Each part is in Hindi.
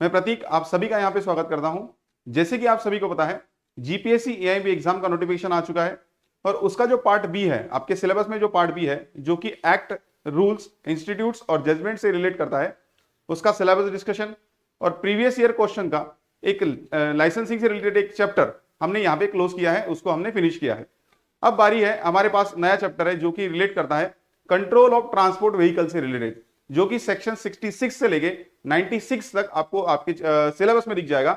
मैं प्रतीक आप सभी का यहाँ पे स्वागत करता हूं। जैसे कि आप सभी को पता है, जीपीएससी एआईबी एग्जाम का नोटिफिकेशन आ चुका है और उसका जो पार्ट बी है, आपके सिलेबस में जो पार्ट बी है, जो कि एक्ट, रूल्स, इंस्टीट्यूट्स और जजमेंट से रिलेट करता है, उसका सिलेबस डिस्कशन और प्रीवियस ईयर क्वेश्चन का एक लाइसेंसिंग से रिलेटेड एक चैप्टर हमने यहाँ पे क्लोज किया है, उसको हमने फिनिश किया है। अब बारी है, हमारे पास नया चैप्टर है जो कि रिलेट करता है कंट्रोल ऑफ ट्रांसपोर्ट व्हीकल से रिलेटेड, जो कि सेक्शन 66 से लेके 96 तक आपको आपके सिलेबस में दिख जाएगा।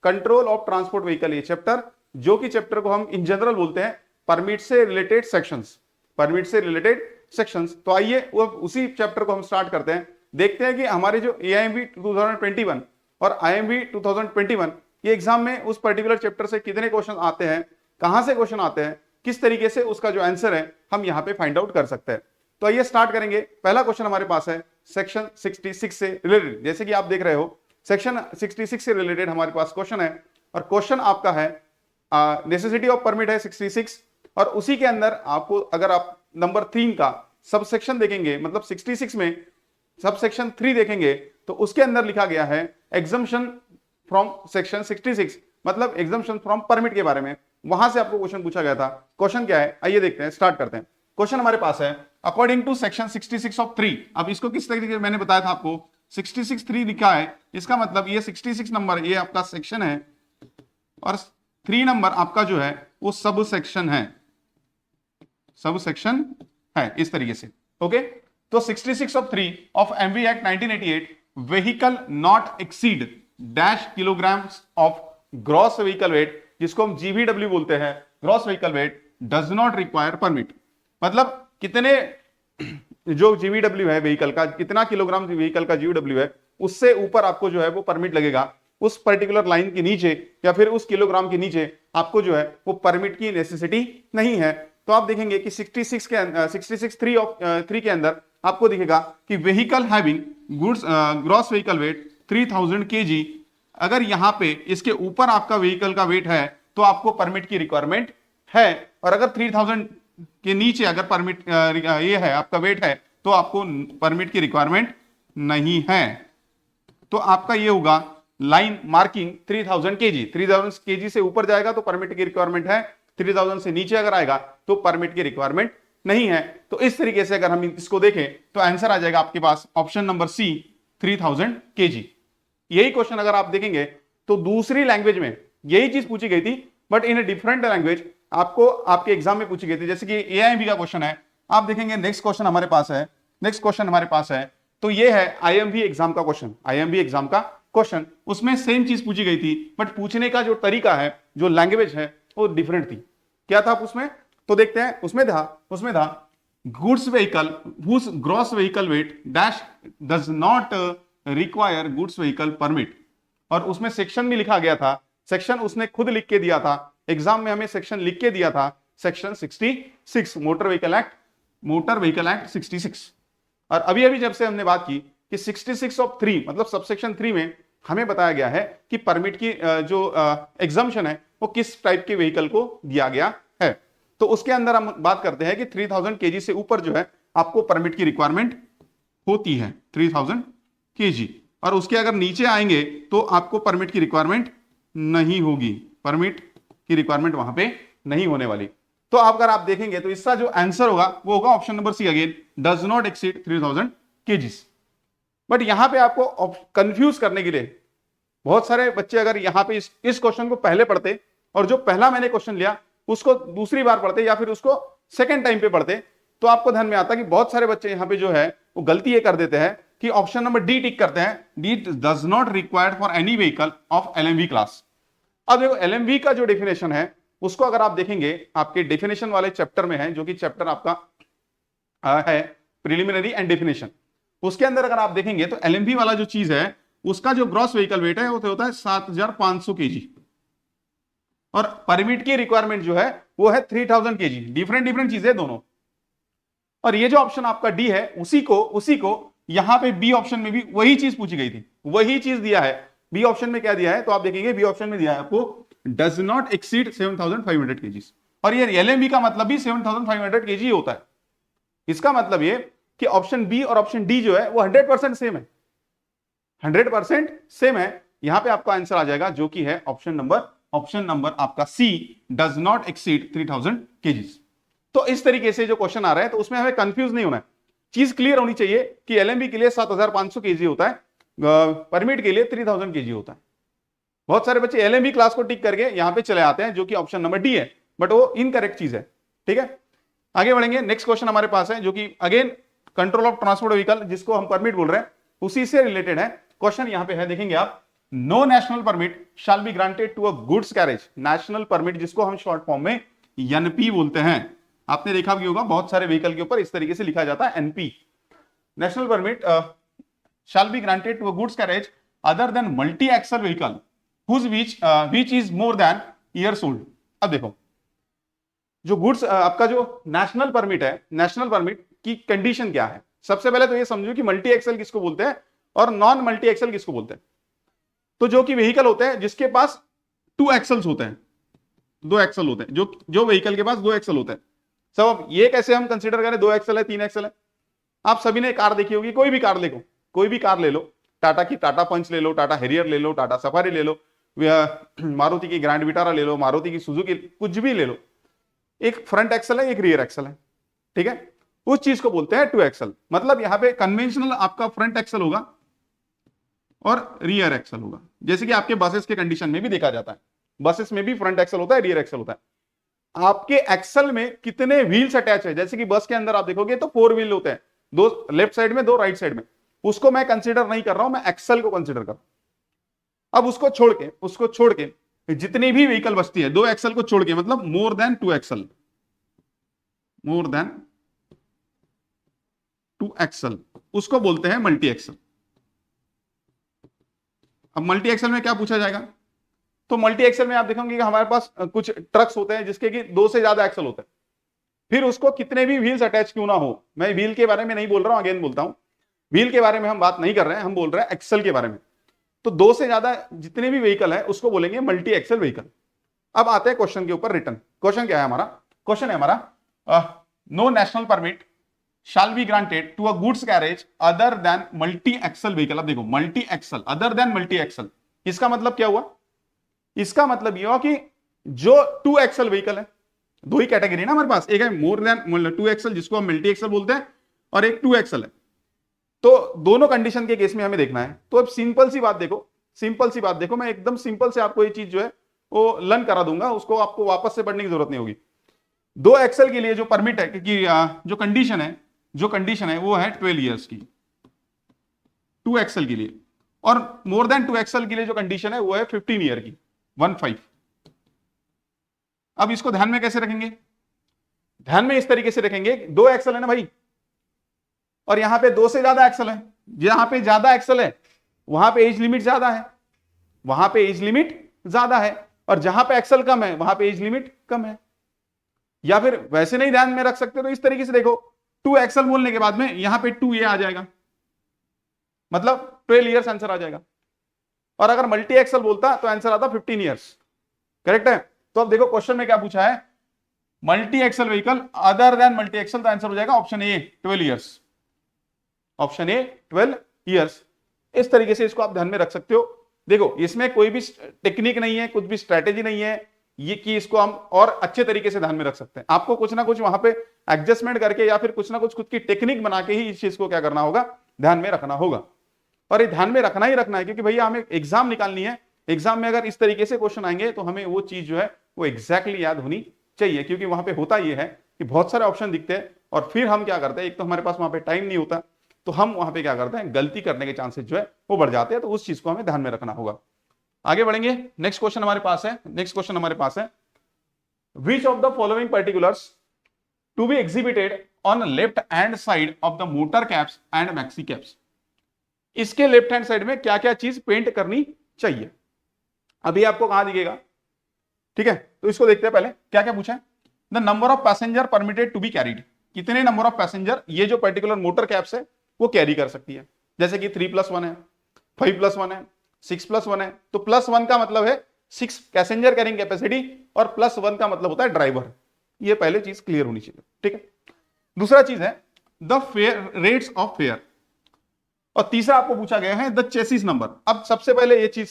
कंट्रोल ऑफ ट्रांसपोर्ट व्हीकल ये चैप्टर, जो कि चैप्टर को हम इन जनरल बोलते हैं परमिट से रिलेटेड सेक्शंस, परमिट से रिलेटेड सेक्शंस। तो आइए उसी चैप्टर को हम स्टार्ट करते हैं। देखते हैं कि हमारे जो एआईएमबी 2021 और आईएमबी 2021 ये एग्जाम में उस पर्टिकुलर चैप्टर से कितने क्वेश्चन आते हैं, कहां से क्वेश्चन आते हैं, किस तरीके से उसका जो आंसर है हम यहाँ पे फाइंड आउट कर सकते हैं। तो आइए स्टार्ट करेंगे। पहला क्वेश्चन हमारे पास है सेक्शन 66 से रिलेटेड। जैसे कि आप देख रहे हो, सेक्शन 66 से रिलेटेड हमारे पास क्वेश्चन है और क्वेश्चन आपका है नेसेसिटी ऑफ परमिट है 66, और उसी के अंदर आपको अगर आप नंबर 3 का सब सेक्शन देखेंगे, मतलब 66 में सब सेक्शन 3 देखेंगे, तो उसके अंदर लिखा गया है एग्जम्पशन फ्रॉम सेक्शन 66, मतलब एग्जम्पशन फ्रॉम परमिट के बारे में। वहां से आपको क्वेश्चन पूछा गया था। क्वेश्चन क्या है, आइए देखते हैं, स्टार्ट करते हैं। क्वेश्चन हमारे पास है अकॉर्डिंग टू सेक्शन 66 ऑफ 3। अब इसको किस तरीके से मैंने बताया था आपको, 66(3) लिखा है, इसका मतलब ये 66 नंबर ये आपका सेक्शन है और 3 नंबर आपका जो है वो सब सेक्शन है, सब सेक्शन है इस तरीके से। ओके, तो 66 of 3 of MV act 1988, vehicle not exceed dash kilograms of gross vehicle weight, जिसको हम जीवीडब्ल्यू बोलते हैं, gross vehicle weight, does not require permit. मतलब कितने जो जीवीडब्ल्यू है व्हीकल का, कितना किलोग्राम व्हीकल का जीवीडब्ल्यू है, उससे ऊपर आपको जो है वो परमिट लगेगा। उस पर्टिकुलर लाइन के नीचे या फिर उस किलोग्राम के नीचे आपको जो है वो परमिट की नेसेसिटी नहीं है। तो आप देखेंगे कि 66 के 66(3) ऑफ 3 के अंदर आपको दिखेगा कि vehicle having goods gross vehicle wait 3000 kg, अगर यहां पे इसके ऊपर आपका व्हीकल का वेट है तो आपको परमिट की रिक्वायरमेंट है, और अगर 3000 के नीचे अगर परमिट ये है आपका वेट है तो आपको परमिट की रिक्वायरमेंट नहीं है। तो आपका ये होगा लाइन मार्किंग 3000 kg, 3000 kg से ऊपर जाएगा तो परमिट की रिक्वायरमेंट है, 3000 से नीचे अगर आएगा तो परमिट की रिक्वायरमेंट नहीं है। तो इस तरीके से अगर हम इसको देखें तो आंसर आ जाएगा आपके पास ऑप्शन नंबर सी, 3000 kg। यही क्वेश्चन अगर आप देखेंगे तो दूसरी लैंग्वेज में यही चीज पूछी गई थी, बट इन डिफरेंट लैंग्वेज आपको आपके एग्जाम में पूछी गई थी। जैसे कि एआईएमबी का क्वेश्चन है, आप देखेंगे नेक्स्ट क्वेश्चन हमारे पास है, नेक्स्ट क्वेश्चन हमारे पास है, तो ये है आईएमबी एग्जाम का क्वेश्चन, आईएमबी एग्जाम का क्वेश्चन। उसमें सेम चीज पूछी गई थी, बट पूछने का जो तरीका है, जो लैंग्वेज है, वो डिफरेंट थी। क्या था उसमें, तो देखते हैं। उसमें था goods vehicle whose gross vehicle weight dash does not require goods vehicle permit, और उसमें सेक्शन भी लिखा गया था, सेक्शन उसने खुद लिख के दिया था, एग्जाम में हमें सेक्शन लिख के दिया था, सेक्शन 66 मोटर व्हीकल एक्ट 66। और अभी अभी जब से हमने बात की कि 66 ऑफ 3 मतलब सबसेक्शन 3 में हमें बताया गया है कि परमिट की जो एग्जम्पशन है वो किस टाइप के व्हीकल को दिया गया है। तो उसके अंदर हम बात करते हैं कि 3000 kg से ऊपर जो है आपको परमिट की रिक्वायरमेंट होती है, 3000 kg, और उसके अगर नीचे आएंगे तो आपको परमिट की रिक्वायरमेंट नहीं होगी, परमिट की रिक्वायरमेंट वहां पे नहीं होने वाली। तो अगर आप देखेंगे तो इसका जो आंसर होगा वो होगा option number C again, does not exceed 3000 kg। But यहां पे आपको कंफ्यूज करने के लिए बहुत सारे बच्चे अगर यहां पे इस क्वेश्चन को पहले पढ़ते और जो पहला मैंने क्वेश्चन लिया उसको दूसरी बार पढ़ते या फिर उसको सेकेंड टाइम पे पढ़ते, तो आपको ध्यान में आता कि बहुत सारे बच्चे यहां पे जो है वो गलती ये कर देते हैं कि ऑप्शन नंबर डी टिक करते हैं, D does not required for any vehicle of LMV class. अब देखो एलएमवी का जो डेफिनेशन है उसको अगर आप देखेंगे आपके डेफिनेशन वाले चैप्टर में है, जो कि चैप्टर आपका है प्रिलिमिनरी एंड डेफिनेशन, उसके अंदर अगर आप देखेंगे तो एलएमवी वाला जो चीज है उसका जो ग्रॉस व्हीकल वेट है वो होता है 7500 kg, और परमिट की रिक्वायरमेंट जो है वो है 3000 kg। डिफरेंट चीजें दोनों। और ये जो ऑप्शन आपका डी है उसी को यहां पे बी ऑप्शन में भी वही चीज पूछी गई थी, वही चीज दिया है। बी ऑप्शन में क्या दिया है, तो आप देखेंगे बी ऑप्शन में दिया है आपको डज नॉट एक्सीड 7500 kg, और ये एलएमवी का मतलब भी 7500 kg होता है। इसका मतलब ये कि ऑप्शन बी और ऑप्शन डी जो है वो 100% सेम है, 100% सेम है। यहां पे आपका आंसर आ जाएगा जो कि है ऑप्शन नंबर आपका सी, डज नॉट एक्सीड 3000 केजीज। तो इस तरीके से जो क्वेश्चन आ रहा है तो उसमें हमें कंफ्यूज नहीं होना है, चीज क्लियर होनी चाहिए कि एलएमबी के लिए 7500 केजी होता है, परमिट के लिए 3000 केजी होता है। बहुत सारे बच्चे एलएमबी क्लास को टिक करके यहां पे चले आते हैं, जो कि ऑप्शन नंबर डी है, बट वो इनकरेक्ट चीज है। ठीक है, आगे बढ़ेंगे। नेक्स्ट क्वेश्चन हमारे पास है जो कि again control of transport vehicle, जिसको हम परमिट बोल रहे हैं, उसी से रिलेटेड है क्वेश्चन। यहां पे है, देखेंगे आप, no national permit shall be granted to a goods carriage. National permit जिसको हम शॉर्ट फॉर्म में एनपी बोलते हैं, आपने देखा भी होगा बहुत सारे व्हीकल के ऊपर इस तरीके से लिखा जाता है NP, national permit shall be granted to a goods carriage other than multi-axle vehicle whose which is more than years old। अब देखो, जो गुड्स आपका जो नेशनल परमिट है, नेशनल परमिट की कंडीशन क्या है? सबसे पहले तो ये समझो कि मल्टी एक्सल किसको बोलते हैं और नॉन मल्टी एक्सल किसको बोलते हैं। तो जो कि व्हीकल होते हैं जिसके पास 2 एक्सल्स होते हैं, 2 एक्सल होते हैं, जो व्हीकल के पास 2 एक्सल होते हैं। सब अब ये कैसे हम कंसीडर करें 2 एक्सल है 3 एक्सल है? आप सभी ने कार देखी होगी, कोई भी कार देखो, कोई भी कार ले लो, टाटा की टाटा पंच ले लो, टाटा हैरियर ले लो, टाटा सफारी ले लो, मारुति की ग्रैंड विटारा ले लो, मारुति की सुजुकी, कुछ भी ले लो, एक फ्रंट एक्सल है एक रियर एक्सल है। ठीक है, उस चीज को बोलते हैं 2 एक्सल। मतलब यहां पे कन्वेंशनल आपका फ्रंट एक्सल होगा और रियर एक्सल होगा, जैसे कि आपके बसेस के कंडीशन में भी देखा जाता है, बसेस में भी फ्रंट एक्सल होता है, रियर एक्सल होता है। आपके एक्सल में कितने व्हील्स अटैच है? जैसे कि बस के अंदर आप देखोगे तो 4 व्हील होते हैं, 2 लेफ्ट साइड में 2 राइट साइड में, उसको मैं कंसीडर नहीं कर रहा हूं, मैं एक्सल को कंसीडर कर रहा हूं। अब उसको छोड़ के जितनी भी व्हीकल बचती है 2 एक्सल को छोड़ के, मतलब more than 2 axle, more than 2 axle, उसको बोलते हैं मल्टी एक्सल। अब मल्टी एक्सल में क्या पूछा जाएगा? तो मल्टी एक्सल में आप देखेंगे कि हमारे पास कुछ ट्रक्स होते हैं जिसके कि 2 से ज्यादा एक्सल होते हैं, फिर उसको कितने भी व्हील्स अटैच क्यों ना हो, मैं व्हील के बारे में नहीं बोल रहा हूं, अगेन बोलता हूं, व्हील के बारे में हम बात नहीं कर रहे हैं, हम बोल रहे हैं एक्सल के बारे में। तो 2 से ज्यादा जितने भी व्हीकल है उसको बोलेंगे मल्टी एक्सल व्हीकल। अब आते हैं क्वेश्चन के ऊपर। रिटर्न क्वेश्चन क्या है हमारा? क्वेश्चन है हमारा, no national permit shall be granted to a goods carriage other than multi axle vehicle. अब देखो, multi axle, other than multi axle, इसका मतलब क्या हुआ? इसका मतलब यह हुआ कि जो 2 एक्सल व्हीकल है, 2 ही कैटेगरी ना हमारे पास, एक है मोर देन 2 एक्सल जिसको हम मल्टी एक्सल बोलते हैं, और एक 2 एक्सल है। तो दोनों कंडीशन के केस में हमें देखना है। तो अब सिंपल सी बात देखो, मैं एकदम सिंपल से आपको ये चीज जो है वो लर्न करा दूंगा, उसको आपको वापस से पढ़ने की जरूरत नहीं होगी। 2 एक्सल के लिए जो परमिट है, क्योंकि जो कंडीशन है वो है 12 इयर्स की 2 एक्सल के लिए, और मोर देन 2 एक्सल के लिए जो कंडीशन है वो है 15 ईयर की 15। अब इसको ध्यान में कैसे रखेंगे? ध्यान में इस तरीके से रखेंगे, 2 एक्सल है ना भाई, और यहां पे 2 से ज्यादा एक्सल है, जहां पे ज्यादा एक्सल है वहां पे एज लिमिट ज्यादा है, वहां पे एज लिमिट ज्यादा है, और जहां पे एक्सल कम है वहां पे एज लिमिट कम है। या फिर वैसे नहीं ध्यान में रख सकते तो इस तरीके से देखो, 2 एक्सल बोलने के बाद में यहां पे 2 ये आ जाएगा, मतलब 12 ईयर्स आंसर आ जाएगा। और अगर मल्टी एक्सल बोलता तो आंसर आता 15 ईयर्स। करेक्ट है? तो अब देखो क्वेश्चन में क्या पूछा है, multi axle vehicle other than multi axle, तो आंसर हो जाएगा option A 12 years, option A 12 years. इस तरीके से इसको आप ध्यान में रख सकते हो। देखो इसमें कोई भी टेक्निक नहीं है, कुछ भी स्ट्रेटेजी नहीं है, ये कि इसको हम और अच्छे तरीके से ध्यान में रख सकते हैं। आपको कुछ ना कुछ वहां पे एडजस्टमेंट करके या फिर कुछ ना कुछ खुद की टेक्निक बना के ही इस चीज को क्या करना होगा, ध्यान में रखना होगा। और ये ध्यान में रखना ही रखना है, क्योंकि भैया हमें एग्जाम निकालनी है, एग्जाम में अगर इस तरीके से क्वेश्चन आएंगे तो हमें वो चीज जो है वो एग्जैक्टली याद होनी चाहिए। क्योंकि वहां पे होता यह है कि बहुत सारे ऑप्शन दिखते हैं और फिर हम क्या करते हैं, एक तो हमारे पास वहां पे टाइम नहीं होता, तो हम वहां पे क्या करते हैं, गलती करने के चांसेस जो है वो बढ़ जाते हैं। तो उस चीज को हमें ध्यान में रखना होगा। आगे बढ़ेंगे, नेक्स्ट क्वेश्चन हमारे पास है, which of the following particulars to be exhibited on left hand side of the motor caps and maxi caps। इसके लेफ्ट हैंड साइड में क्या क्या चीज पेंट करनी चाहिए, अभी आपको कहां दिखेगा? ठीक है, तो इसको देखते हैं। पहले क्या क्या पूछा है, the number of passenger permitted to be carried, कितने नंबर ऑफ पैसेंजर ये जो पर्टिकुलर मोटर कैप्स है वो कैरी कर सकती है। जैसे कि 3+1 है, 5+1 है, 6+1 है। तो +1 का मतलब है 6 पैसेंजर कैरिंग कैपेसिटी, और +1 का मतलब होता है ड्राइवर। ये पहले चीज क्लियर होनी चाहिए। ठीक है, दूसरा चीज है the fair rates of fair. और तीसरा आपको पूछा गया है द चेसिस नंबर। अब सबसे पहले ये चीज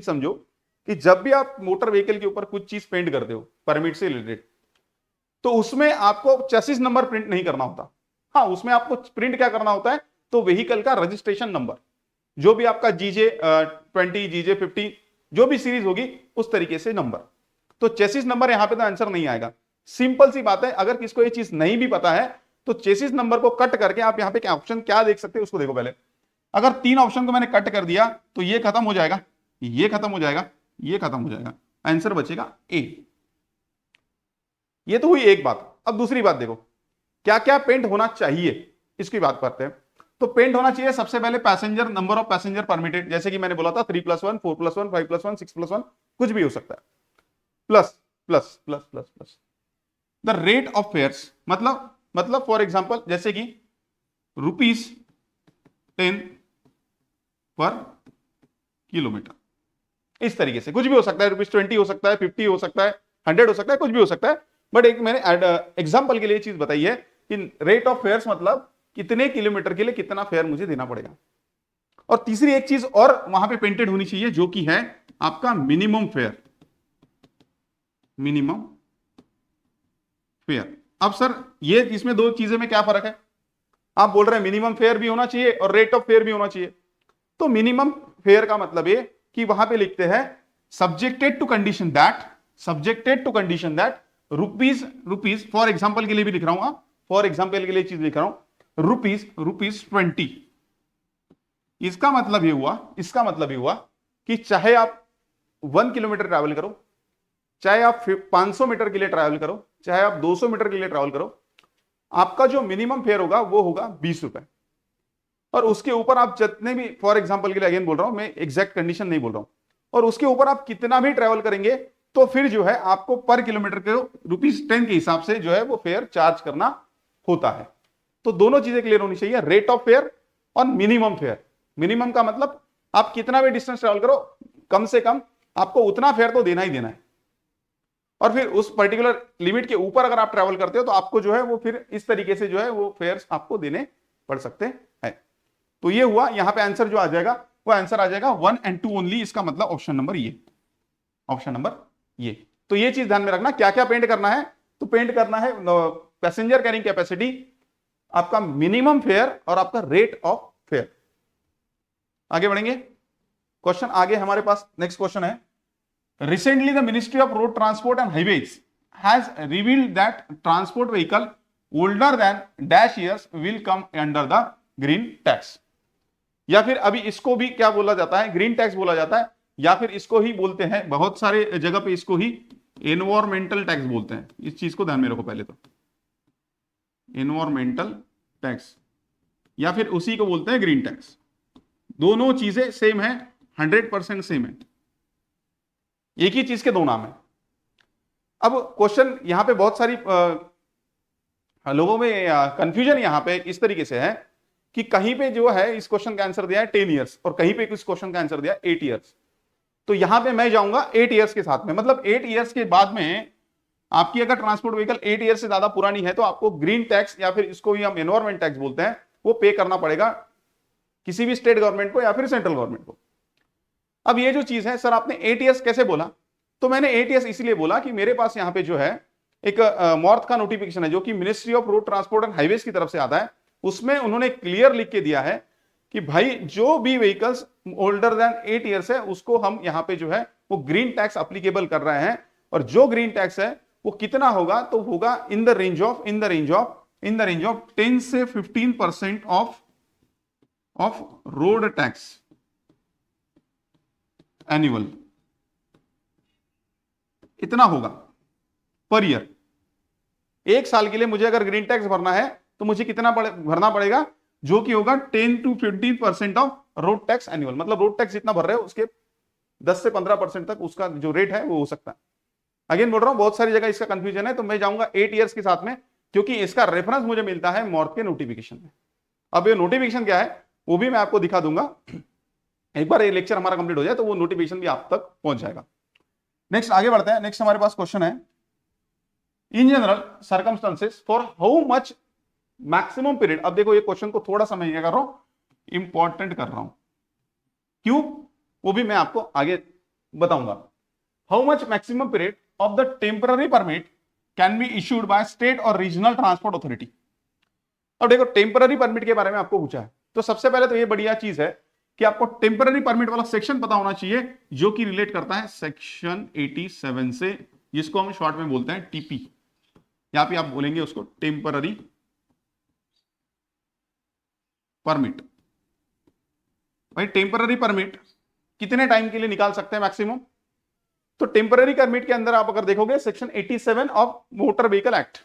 समझो कि जब भी आप मोटर व्हीकल के ऊपर कुछ चीज पेंट करते हो परमिट से रिलेटेड, तो उसमें आपको चेसिस नंबर प्रिंट नहीं करना होता। हाँ, उसमें आपको प्रिंट क्या करना होता है, तो व्हीकल का रजिस्ट्रेशन नंबर, जो भी आपका GJ20, GJ50 जो भी सीरीज होगी उस तरीके से नंबर। तो चेसिस नंबर यहां पे तो आंसर नहीं आएगा। सिंपल सी बात है, अगर किसको ये चीज नहीं भी पता है तो चेसिस नंबर को कट करके आप यहां पे क्या ऑप्शन क्या देख सकते हैं उसको देखो पहले। अगर 3 ऑप्शन को मैंने कट कर दिया तो ये खत्म हो जाएगा, ये खत्म हो जाएगा, ये खत्म हो जाएगा, आंसर बचेगा ए। ये तो हुई एक बात। अब दूसरी बात देखो, क्या क्या पेंट होना चाहिए इसकी बात करते हैं। तो पेंट होना चाहिए सबसे पहले passenger, number of passenger permitted, जैसे कि मैंने बोला था 3+1, 4+1, 5+1, 6+1, कुछ भी हो सकता है, plus plus plus plus plus the rate of fares, मतलब फॉर एग्जांपल जैसे कि ₹10 पर किलोमीटर, इस तरीके से कुछ भी हो सकता है। ₹20 हो सकता है, 50 हो सकता है, 100 हो सकता है, कुछ भी हो सकता है। बट एक मैंने एग्जांपल के लिए चीज बताई है कि रेट ऑफ फेयर्स मतलब कितने किलोमीटर के लिए कितना फेयर मुझे देना पड़ेगा। और तीसरी एक चीज और वहां पे पेंटेड होनी चाहिए जो कि है आपका मिनिमम फेयर, मिनिमम फेयर। अब सर ये इसमें दो चीजें में क्या फर्क है? आप बोल रहे हैं मिनिमम फेयर भी होना चाहिए और रेट ऑफ फेयर भी होना चाहिए। तो मिनिमम फेयर का मतलब ये कि वहां पे लिखते हैं subjected to condition that rupees for example के लिए भी लिख रहा हूं, फॉर एग्जांपल के लिए चीज लिख रहा हूं, ₹20। इसका मतलब ये हुआ कि चाहे आप 1 किलोमीटर ट्रैवल करो, चाहे आप 500 मीटर के लिए ट्रैवल करो, चाहे आप 200 मीटर के लिए ट्रैवल करो, आपका जो मिनिमम फेयर होगा वो होगा ₹20। और उसके ऊपर आप जितने भी, फॉर एग्जांपल के लिए अगेन बोल रहा हूं, मैं एग्जैक्ट कंडीशन नहीं बोल रहा हूं, और उसके ऊपर आप कितना भी ट्रैवल करेंगे तो फिर जो है आपको पर किलोमीटर के ₹10 के हिसाब से जो है वो फेयर चार्ज करना होता है। तो दोनों चीजें क्लियर होनी चाहिए, रेट ऑफ फेयर और मिनिमम फेयर। मिनिमम का मतलब आप कितना भी डिस्टेंस ट्रैवल करो, कम से कम आपको उतना फेयर तो देना ही देना है। और फिर उस पर्टिकुलर लिमिट के ऊपर अगर आप ट्रैवल करते हो तो आपको जो है वो फिर इस तरीके से जो है वो फेयर्स आपको देने पड़ सकते हैं। तो ये हुआ, यहां पे आंसर जो आ जाएगा वो आंसर आ जाएगा 1 and 2 ओनली। इसका मतलब ऑप्शन नंबर ये। तो ये चीज ध्यान में रखना, क्या क्या पेंट करना है। तो पेंट करना है पैसेंजर कैरिंग कैपेसिटी, आपका मिनिमम फेयर और आपका रेट ऑफ फेयर। आगे बढ़ेंगे, क्वेश्चन आगे हमारे पास नेक्स्ट क्वेश्चन है, recently the Ministry of Road Transport and Highways has revealed that transport vehicle older than dash years will come under the green tax। या फिर अभी इसको भी क्या बोला जाता है, ग्रीन टैक्स बोला जाता है, या फिर इसको ही बोलते हैं बहुत सारे जगह पे इसको ही एनवायरमेंटल टैक्स बोलते हैं। इस चीज को ध्यान में रखो पहले तो, एनवायरमेंटल टैक्स या फिर उसी को बोलते हैं ग्रीन टैक्स। दोनों चीजें सेम है, 100% सेम है, एक ही चीज के दो नाम है। अब क्वेश्चन यहां पे बहुत सारी लोगों में कंफ्यूजन यहां पे इस तरीके से है कि कहीं पे जो है इस क्वेश्चन का आंसर दिया है 10 इयर्स और कहीं पे इस क्वेश्चन का आंसर दिया है 8 इयर्स। तो यहां पे मैं जाऊंगा 8 इयर्स के साथ में, मतलब 8 इयर्स के बाद में आपकी अगर ट्रांसपोर्ट व्हीकल 8 इयर्स से ज्यादा पुरानी है तो आपको ग्रीन टैक्स या फिर इसको ही हम एनवायरमेंट टैक्स बोलते हैं, वो पे करना पड़ेगा किसी भी स्टेट गवर्नमेंट को या फिर सेंट्रल गवर्नमेंट को। अब ये जो चीज है, सर आपने 8 इयर्स कैसे बोला? तो मैंने 8 इयर्स इसलिए बोला कि मेरे पास यहां पे जो है एक मॉर्थ का नोटिफिकेशन है जो कि ministry of road transport and highways की तरफ से आता है। उसमें उन्होंने क्लियर लिख के दिया है कि भाई जो भी व्हीकल्स ओल्डर देन 8 इयर्स है उसको हम यहां पे जो है वो ग्रीन टैक्स अप्लीकेबल कर रहे हैं। और जो ग्रीन टैक्स है वो कितना होगा? तो होगा इन द रेंज ऑफ 10 से 15% ऑफ रोड टैक्स एनुअल, इतना होगा पर ईयर। एक साल के लिए मुझे अगर ग्रीन टैक्स भरना है तो मुझे कितना भरना पड़ेगा? जो कि होगा 10 to 15% of road tax annual. मतलब रोड टैक्स जितना भर रहे हो उसके 10 से 15% तक उसका जो रेट है वो हो सकता है। अगेन बोल रहा हूं बहुत सारी जगह इसका कंफ्यूजन है, तो मैं जाऊंगा 8 इयर्स के साथ में क्योंकि इसका रेफरेंस मुझे मिलता है मॉर्थ के नोटिफिकेशन में। अब ये नोटिफिकेशन क्या है वो भी मैं आपको दिखा दूंगा, एक बार ये लेक्चर हमारा कंप्लीट हो जाए तो वो नोटिफिकेशन भी आप तक पहुंच जाएगा। नेक्स्ट आगे बढ़ते हैं। नेक्स्ट हमारे पास क्वेश्चन है, in general circumstances for how much maximum period. अब देखो ये क्वेश्चन को थोड़ा समझिएगा करो, इंपॉर्टेंट कर रहा हूं, क्यों वो भी मैं आपको आगे बताऊंगा। How much maximum period of the temporary permit can be issued by state और रीजनल ट्रांसपोर्ट अथॉरिटी। अब देखो टेम्पररी परमिट के बारे में आपको पूछा है, तो सबसे पहले तो ये बढ़िया चीज है कि आपको टेम्पररी परमिट वाला सेक्शन पता होना चाहिए, जो कि रिलेट करता है सेक्शन 87 से, जिसको हम शॉर्ट में बोलते हैं टीपी। यहां पे आप बोलेंगे उसको टेम्पररी परमिट। भाई टेम्पररी परमिट कितने टाइम के लिए निकाल सकते हैं मैक्सिमम? तो टेम्पररी परमिट के अंदर आप अगर देखोगे section 87 of motor vehicle act,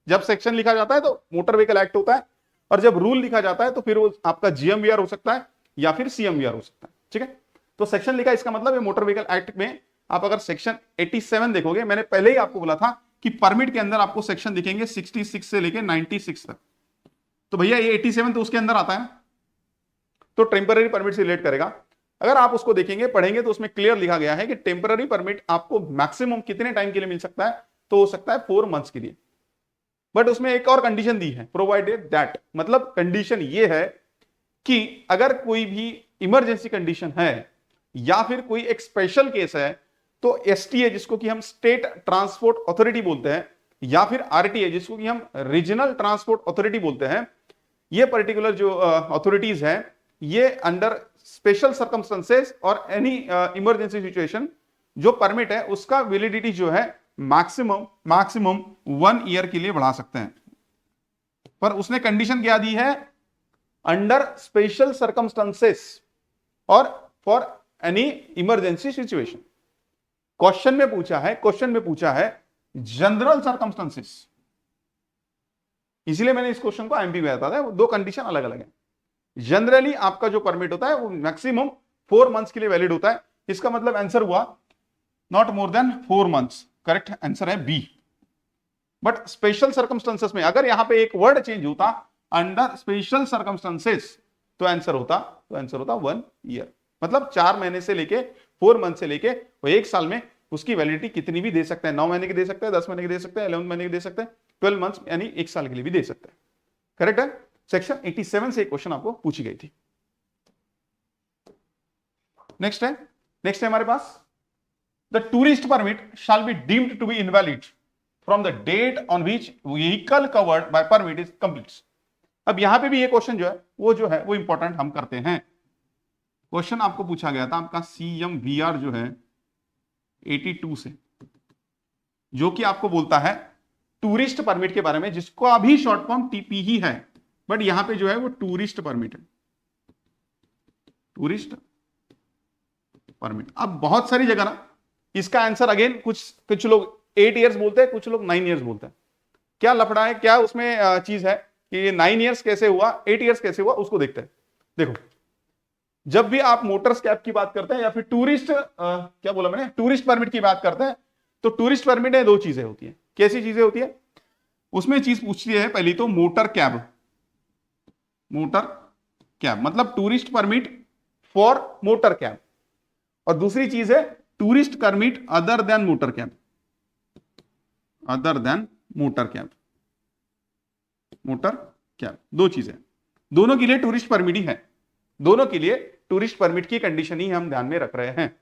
जब सेक्शन लिखा जाता है तो मोटर व्हीकल एक्ट होता है, और जब रूल लिखा जाता है तो फिर वो आपका जीएमवीआर हो सकता है या फिर सीएमवीआर हो सकता है। ठीक है, तो सेक्शन लिखा, इसका मतलब है मोटर व्हीकल एक्ट में आप अगर सेक्शन 87 देखोगे, मैंने पहले ही आपको बोला था कि परमिट के अंदर आपको सेक्शन दिखेंगे 66 से लेके 96 तक। तो भैया ये 87 तो उसके अंदर आता है, तो टेम्पररी परमिट से रिलेट करेगा। अगर आप उसको देखेंगे पढ़ेंगे तो उसमें क्लियर लिखा गया है कि टेम्पररी परमिट आपको मैक्सिमम कितने टाइम के लिए मिल सकता है, तो हो सकता है 4 मंथ्स के लिए। बट उसमें एक और कंडीशन दी है, प्रोवाइडेड दैट, मतलब कंडीशन ये है कि अगर कोई भी इमरजेंसी कंडीशन है या फिर कोई एक स्पेशल केस है, तो एसटीए जिसको कि हम स्टेट ट्रांसपोर्ट अथॉरिटी बोलते हैं, या फिर आरटीए जिसको कि हम रीजनल ट्रांसपोर्ट अथॉरिटी बोलते हैं, ये पर्टिकुलर जो अथॉरिटीज हैं, ये अंडर स्पेशल सर्कमस्टेंसेस और एनी इमरजेंसी सिचुएशन जो परमिट है उसका वैलिडिटी जो है मैक्सिमम 1 ईयर के लिए बढ़ा सकते हैं। पर उसने कंडीशन क्या दी है? अंडर स्पेशल सर्कमस्टेंसेस और for any emergency situation. Question में पूछा है जनरल सर्कमस्टेंसेस, इसलिए मैंने इस क्वेश्चन को एमपी में बताया था। दो कंडीशन अलग अलग है। जनरली आपका जो परमिट होता है वो मैक्सिमम 4 मंथ्स के लिए वैलिड होता है। इसका मतलब आंसर हुआ not more than 4 months, correct answer है बी। बट स्पेशल सर्कमस्टेंसेस में अगर यहां पे एक वर्ड चेंज होता अंडर स्पेशल सर्कमस्टेंसेस, तो आंसर होता 1 ईयर। मतलब 4 महीने से लेके 4 मंथ से लेके वो 1 साल में उसकी वैलिडिटी कितनी भी दे सकते हैं। 9 महीने की दे सकते हैं, 10 महीने की दे सकते हैं, 11 महीने की दे सकते हैं, 12 मंथ्स यानी 1 साल के लिए भी दे सकते हैं। करेक्ट है। सेक्शन 87 से एक क्वेश्चन आपको पूछी गई थी। नेक्स्ट है हमारे पास the tourist permit shall be deemed to be invalid from the date on which vehicle covered by permit is complete. अब यहां पे भी ये क्वेश्चन जो है वो इंपॉर्टेंट हम करते हैं। क्वेश्चन आपको पूछा गया था आपका CMVR जो है 82 से, जो कि आपको बोलता है टूरिस्ट परमिट के बारे में, जिसको अभी शॉर्ट फॉर्म टीपी ही है, बट यहां पे जो है वो टूरिस्ट परमिट है। Tourist permit. अब बहुत सारी जगह ना इसका आंसर अगेन कुछ लोग 8 इयर्स बोलते हैं, कुछ लोग 9 इयर्स बोलते हैं। क्या लफड़ा है, क्या उसमें चीज है कि 9 इयर्स कैसे हुआ, 8 इयर्स कैसे हुआ, उसको देखते हैं। देखो, जब भी आप मोटर स्कैप की बात करते हैं या फिर टूरिस्ट क्या बोला मैंने, टूरिस्ट परमिट की बात करते हैं, तो टूरिस्ट परमिट में 2 चीजें होती है। कैसी चीजें होती है? उसमें चीज पूछती है पहली तो मोटर कैब मतलब tourist permit for motor cab, और दूसरी चीज है tourist permit other than motor cab. Motor cab 2 चीजें, दोनों के लिए टूरिस्ट परमिट ही है, दोनों के लिए टूरिस्ट परमिट की कंडीशन ही हम ध्यान में रख रहे हैं।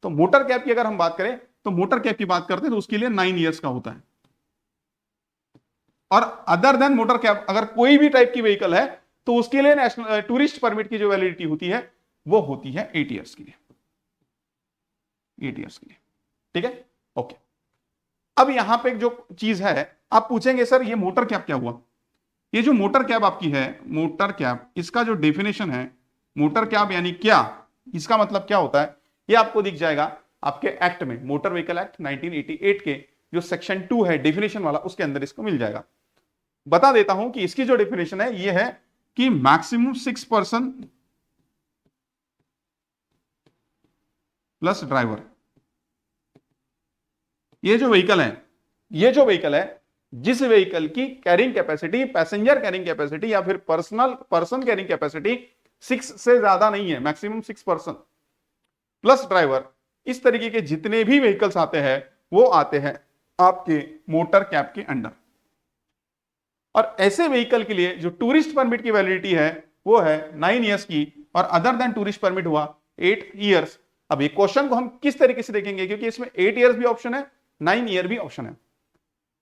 तो मोटर कैब की अगर हम बात करें, तो मोटर कैब की बात करते हैं तो उसके लिए 9 इयर्स का होता है। और अदर देन मोटर कैब अगर कोई भी टाइप की व्हीकल है, तो उसके लिए नेशनल टूरिस्ट परमिट की जो वैलिडिटी होती है वो होती है 8 इयर्स के लिए। 8 इयर्स के लिए, ठीक है, ओके। अब यहां पे जो चीज है, आप पूछेंगे सर ये मोटर कैब क्या हुआ? ये जो मोटर कैब आपकी है, मोटर कैब, इसका जो डेफिनेशन है, मोटर कैब यानी क्या, इसका मतलब क्या होता है, ये आपको दिख जाएगा आपके एक्ट में, मोटर व्हीकल एक्ट 1988 के जो सेक्शन 2 है डेफिनेशन वाला, उसके अंदर इसको मिल जाएगा। बता देता हूं कि इसकी जो डेफिनेशन है ये है कि मैक्सिमम 6 पर्सन प्लस ड्राइवर। ये जो व्हीकल है, जिस व्हीकल की carrying capacity, passenger carrying capacity या फिर पर्सन कैरिंग कैपेसिटी 6 से ज्यादा नहीं है, मैक्सिमम 6 पर्सन प्लस ड्राइवर, इस तरीके के जितने भी व्हीकल्स आते हैं वो आते हैं आपके मोटर कैब के अंडर। और ऐसे व्हीकल के लिए जो टूरिस्ट परमिट की वैलिडिटी है वो है 9 ईयर्स की, और अदर देन टूरिस्ट परमिट हुआ 8 ईयर्स। अब ये क्वेश्चन को हम किस तरीके से देखेंगे, क्योंकि इसमें 8 ईयर्स भी ऑप्शन है, 9 ईयर भी ऑप्शन है।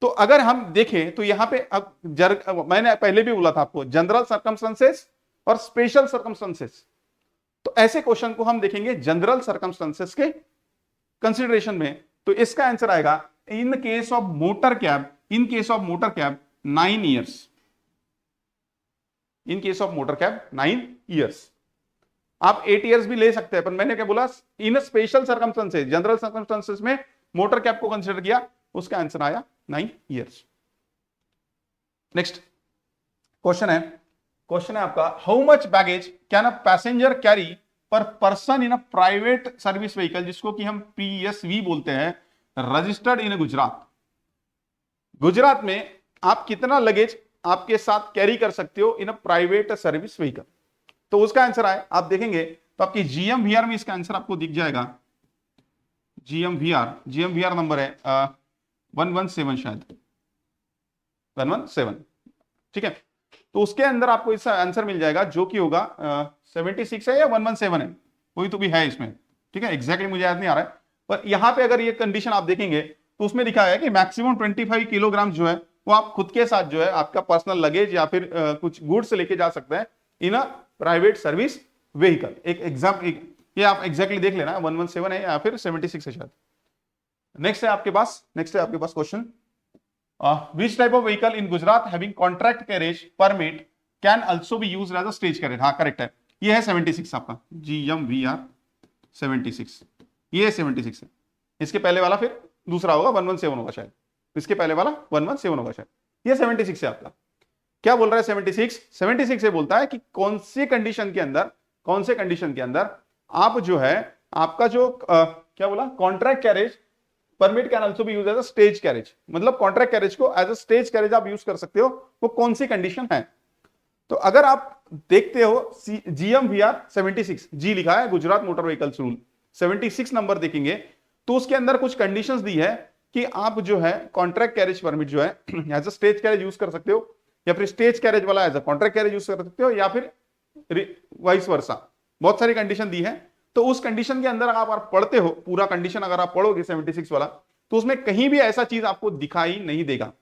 तो अगर हम देखें तो यहां पे अब मैंने पहले भी बोला था आपको, जनरल सर्कमस्टेंसेस और स्पेशल सर्कमस्टेंसेस। तो ऐसे क्वेश्चन को हम देखेंगे जनरल सर्कमस्टेंसेस के कंसिडरेशन में। तो इसका आंसर आएगा इन case of motor cab, in case of motor cab 9 years, in case of motor cab 9 years. आप 8 ईयर्स भी ले सकते हैं, पर मैंने क्या बोला, इन स्पेशल सर्कमस्टेंसेस, जनरल सर्कमस्टेंसेस में मोटर कैब को कंसीडर किया, उसका आंसर आया 9 ईयर्स। नेक्स्ट क्वेश्चन है आपका, how much baggage can a passenger carry per person in a private service vehicle, जिसको कि हम PSV बोलते हैं, रजिस्टर्ड इन गुजरात। गुजरात में आप कितना लगेज आपके साथ कैरी कर सकते हो इन अ प्राइवेट सर्विस व्हीकल। तो उसका आंसर आए, आप देखेंगे तो आपकी GMVR में इसका आंसर आपको दिख जाएगा। GMVR नंबर है 117, शायद 117, ठीक है। तो उसके अंदर आपको इसका आंसर मिल जाएगा, जो कि होगा 76 है या 117 है, कोई तो भी है इसमें, ठीक है, एग्जैक्टली मुझे याद नहीं आ रहा है। पर यहां पे अगर ये कंडीशन आप देखेंगे तो उसमें लिखा है कि मैक्सिमम 25 किलोग्राम जो है वो आप खुद के साथ जो है आपका पर्सनल लगेज या फिर कुछ गुड्स लेके जा सकते हैं इन अ प्राइवेट सर्विस व्हीकल। एक एग्जाम, ये आप एग्जैक्टली देख लेना, 117 है या फिर 76 है शायद। नेक्स्ट है आपके पास question, which type of vehicle in Gujarat having contract carriage permit can also be used as a stage carriage। हाँ करेक्ट है, ये है 76 आपका GMVR 76, ये 76 है। इसके पहले वाला फिर दूसरा होगा 117 होगा शायद, इसके पहले वाला 117 होगा शायद, ये 76 है आपका। क्या बोल रहा है 76 से बोलता है कि कौन से कंडीशन के अंदर आप जो है आपका जो क्या बोला, contract carriage permit can also be used as a stage carriage, मतलब कॉन्ट्रैक्ट कैरेज को as a stage carriage use यूज कर सकते हो, वो कौन सी कंडीशन है। तो अगर आप देखते हो GMVR 76, जी लिखा है Gujarat motor vehicles rule, 76 number देखेंगे तो उसके अंदर कुछ कंडीशंस दी है कि आप जो है कॉन्ट्रैक्ट कैरेज परमिट जो है as a stage carriage use कर सकते हो, या फिर स्टेज कैरेज वाला as a contract carriage use कर सकते हो, या फिर वाइस वर्सा, बहुत सारी कंडीशन दी है। तो उस कंडीशन के अंदर अगर आप पढ़ते हो, पूरा कंडीशन अगर आप पढ़ोगे 76 वाला, तो उसमें कहीं भी ऐसा चीज आपको दिखाई नहीं देगा,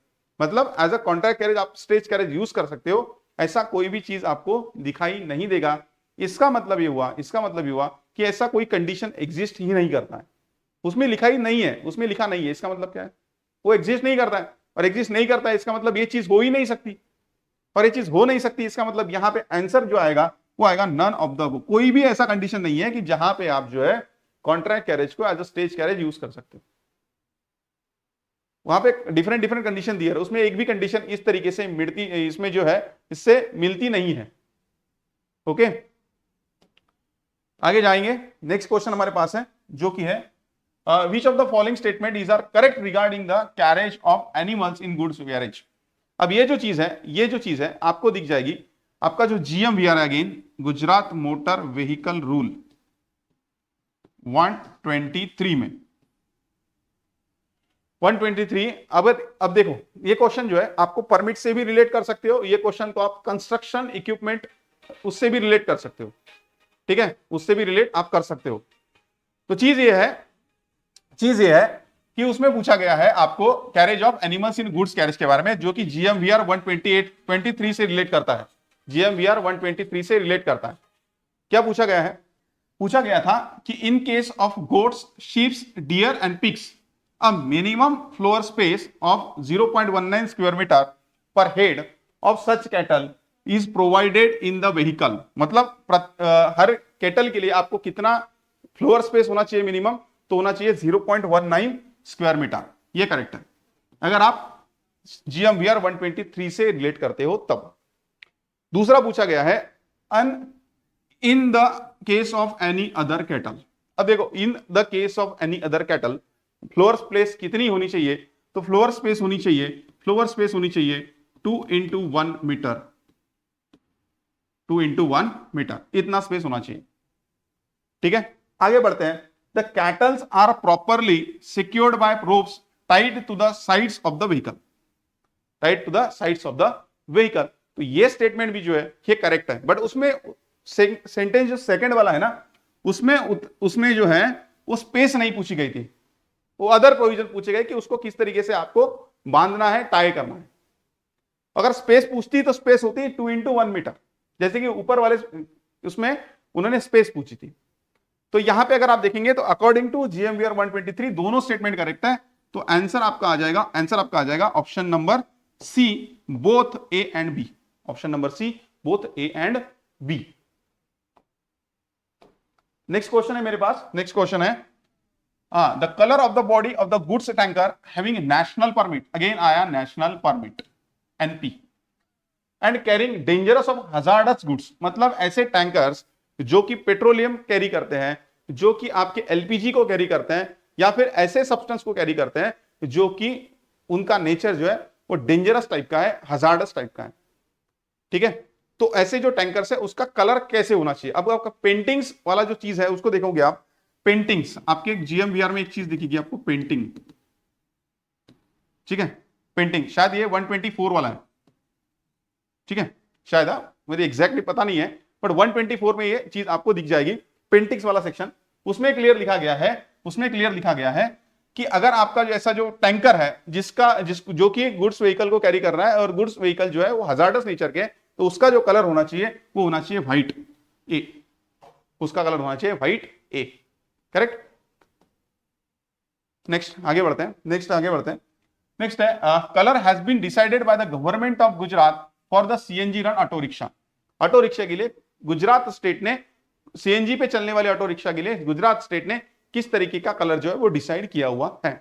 मतलब एज अ कॉन्ट्रैक्ट कैरेज आप स्टेज कैरेज यूज कर सकते हो, ऐसा कोई भी चीज आपको दिखाई नहीं देगा। इसका मतलब ये हुआ कि ऐसा कोई कंडीशन एग्जिस्ट ही नहीं करता है, उसमें लिखा ही नहीं है, उसमें लिखा नहीं है, इसका मतलब क्या है, वो एग्जिस्ट नहीं करता है, और एग्जिस्ट नहीं करता है इसका मतलब ये चीज हो ही नहीं सकती, और ये चीज हो नहीं सकती, इसका मतलब यहां पे आंसर जो आएगा वो आएगा नन ऑफ द अबव। कोई भी ऐसा कंडीशन नहीं है कि जहां पे आप जो है कॉन्ट्रैक्ट कैरेज को as a stage carriage use कर सकते हो। वहां पे डिफरेंट कंडीशन दी है, उसमें एक भी कंडीशन इस तरीके से मिलती, इसमें जो है इससे मिलती नहीं है। ओके, आगे जाएंगे। नेक्स्ट क्वेश्चन हमारे पास है, जो कि है which of the following statement is are correct regarding the carriage of animals in goods carriage. अब ये जो चीज है आपको दिख जाएगी, आपका जो GMVR है again Gujarat motor vehicle rule 123 में 123। अब देखो ये क्वेश्चन जो है आपको परमिट से भी रिलेट कर सकते हो, ये क्वेश्चन को आप कंस्ट्रक्शन इक्विपमेंट उससे भी रिलेट कर सकते हो, ठीक है, उससे भी रिलेट आप कर सकते हो। तो चीज ये है कि उसमें पूछा गया है आपको carriage of animals in goods carriage के बारे में, जो कि GMVR 123 से रिलेट करता है, GMVR 123 से रिलेट करता है। क्या पूछा गया है, पूछा गया था कि in case of goats, sheeps, deer and pigs a minimum floor space of 0.19 square metre per head of such cattle is provided in the vehicle. मतलब हर कैटल के लिए आपको कितना फ्लोर स्पेस होना चाहिए मिनिमम, तो होना चाहिए 0.19 स्क्वायर मीटर, ये करेक्ट है अगर आप GMVR 123 से रिलेट करते हो तब। दूसरा पूछा गया है in the case of any other cattle. अब देखो in the case of any other cattle floor space कितनी होनी चाहिए, तो फ्लोर स्पेस होनी चाहिए 2 into 1 मीटर, 2 into 1 मीटर, इतना स्पेस होना चाहिए, ठीक है। आगे बढ़ते हैं। The cattles are properly secured by ropes tied to the sides of the vehicle, तो ये स्टेटमेंट भी जो है ये करेक्ट है, बट उसमें सेंटेंस जो सेकंड वाला है ना, उसमें जो है वो स्पेस नहीं पूछी गई थी, वो अदर प्रोविजन पूछे गए कि उसको किस तरीके से आपको बांधना है, टाई करना है। अगर स्पेस पूछती तो स्पेस होती है 2x1 मीटर, जैसे कि ऊपर वाले उसमें उन्होंने स्पेस पूछी थी। तो यहां पे अगर आप देखेंगे तो अकॉर्डिंग टू GMVR 123 दोनों स्टेटमेंट करेक्ट है, तो आंसर आपका आ जाएगा option number C, both A and B. Option number C, both A and B. Next question है मेरे पास, नेक्स्ट क्वेश्चन है the colour of the body of the goods tanker having national permit, again आया national permit NP, and carrying dangerous of hazardous goods, मतलब ऐसे टैंकर्स जो कि पेट्रोलियम कैरी करते हैं, जो कि आपके LPG को कैरी करते हैं, या फिर ऐसे सब्सटेंस को कैरी करते हैं जो कि उनका नेचर जो है वो डेंजरस टाइप का है, हजार्डस टाइप का है। ठीक है, तो ऐसे जो टैंकर्स है उसका कलर कैसे होना चाहिए। अब आपका पेंटिंग्स वाला जो चीज है उसको देखोगे आप, पेंटिंग्स आपके GMVR में एक चीज दिखेगी आपको, पेंटिंग। ठीक है, पेंटिंग शायद ये 124 वाला है, ठीक है शायद, मुझे एग्जैक्टली पता नहीं है, बट 124 में ये चीज आपको दिख जाएगी, पेंटिंग्स वाला सेक्शन। उसमें क्लियर लिखा गया है कि अगर आपका जो ऐसा जो टैंकर है जो कि गुड्स व्हीकल को कैरी कर रहा है और गुड्स व्हीकल जो है वो हजार्डस नेचर के, तो उसका जो कलर होना चाहिए वो होना चाहिए व्हाइट ए, उसका कलर होना चाहिए व्हाइट ए, करेक्ट। नेक्स्ट आगे बढ़ते हैं। नेक्स्ट है colour has been decided by the government of Gujarat for the CNG run auto rickshaw. Auto rickshaw के लिए गुजरात स्टेट ने, CNG पे चलने वाले ऑटो रिक्शा के लिए गुजरात स्टेट ने किस तरीके का कलर जो है वो डिसाइड किया हुआ है।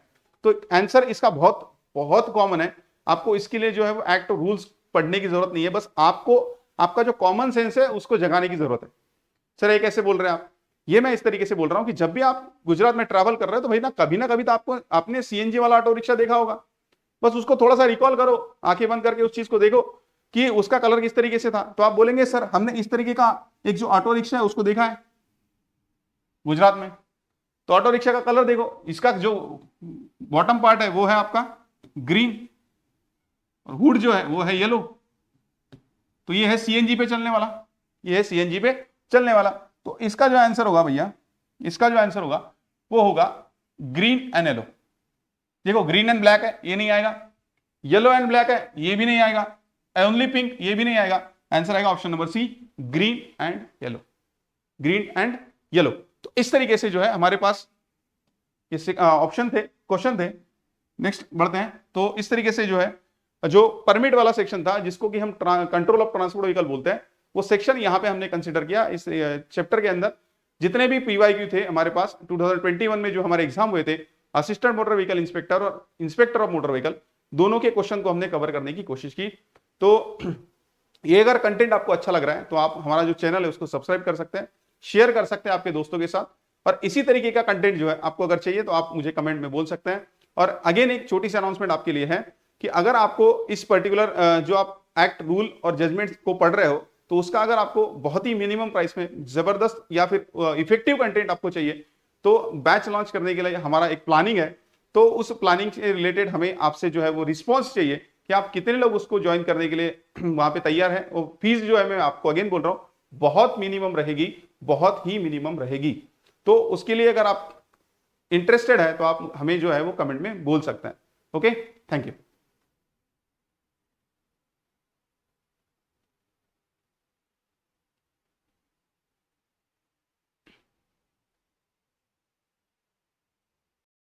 तो आंसर इसका बहुत बहुत कॉमन है, आपको इसके लिए जो है वो एक्ट रूल्स पढ़ने की जरूरत नहीं है, बस आपको आपका जो कॉमन सेंस है उसको जगाने की जरूरत है। सर ये कैसे बोल रहे हैं आप? ये मैं इस तरीके से बोल रहा हूं कि जब भी आप गुजरात में ट्रैवल कर रहे हो तो भाई ना कभी तो आपको आपने CNG वाला ऑटो रिक्शा देखा होगा, बस उसको थोड़ा सा रिकॉल करो, आंखें बंद करके उस चीज को देखो कि उसका कलर किस तरीके से था। तो आप बोलेंगे सर हमने इस तरीके का एक जो ऑटो रिक्शा है उसको देखा है गुजरात में, तो ऑटो रिक्शा का कलर देखो, इसका जो बॉटम पार्ट है वो है आपका ग्रीन और हुड जो है वो है येलो, तो ये है CNG पे चलने वाला, ये है CNG पे चलने वाला। तो इसका जो आंसर होगा भैया, इसका जो आंसर होगा वो होगा ग्रीन एंड येलो। देखो ग्रीन एंड ब्लैक है, ये नहीं आएगा, येलो एंड ब्लैक है, ये भी नहीं आएगा, ओनली पिंक, ये भी नहीं आएगा। आंसर आएगा option number C, green and yellow, green and yellow. तो इस तरीके से जो है हमारे पास ये ऑप्शन थे, क्वेश्चन थे। नेक्स्ट बढ़ते हैं। तो इस तरीके से जो है जो परमिट वाला सेक्शन था जिसको कि हम कंट्रोल ऑफ ट्रांसपोर्ट व्हीकल बोलते हैं, वो सेक्शन यहां पे हमने कंसीडर किया। इस चैप्टर के अंदर जितने भी PYQ थे हमारे पास 2021 में जो हमारे एग्जाम हुए थे, असिस्टेंट मोटर व्हीकल इंस्पेक्टर और इंस्पेक्टर ऑफ मोटर व्हीकल, दोनों के क्वेश्चन को हमने कवर करने की कोशिश की। तो ये अगर कंटेंट आपको अच्छा लग रहा है तो आप हमारा जो चैनल है उसको सब्सक्राइब कर सकते हैं, शेयर कर सकते हैं आपके दोस्तों के साथ, और इसी तरीके का कंटेंट जो है आपको अगर चाहिए तो आप मुझे कमेंट में बोल सकते हैं। और अगेन एक छोटी सी अनाउंसमेंट आपके लिए है कि अगर आपको इस पर्टिकुलर जो आप एक्ट रूल और जजमेंट को पढ़ रहे हो तो उसका अगर आपको बहुत ही मिनिमम प्राइस में जबरदस्त या फिर इफेक्टिव कंटेंट आपको चाहिए तो बैच लॉन्च करने के लिए हमारा एक प्लानिंग है। तो उस प्लानिंग से रिलेटेड हमें आपसे जो है वो रिस्पॉन्स चाहिए कि आप कितने लोग उसको ज्वाइन करने के लिए वहां पे तैयार है। और फीस जो है मैं आपको अगेन बोल रहा हूं बहुत मिनिमम रहेगी, बहुत ही मिनिमम रहेगी। तो उसके लिए अगर आप इंटरेस्टेड है तो आप हमें जो है वो कमेंट में बोल सकते हैं। Okay, thank you.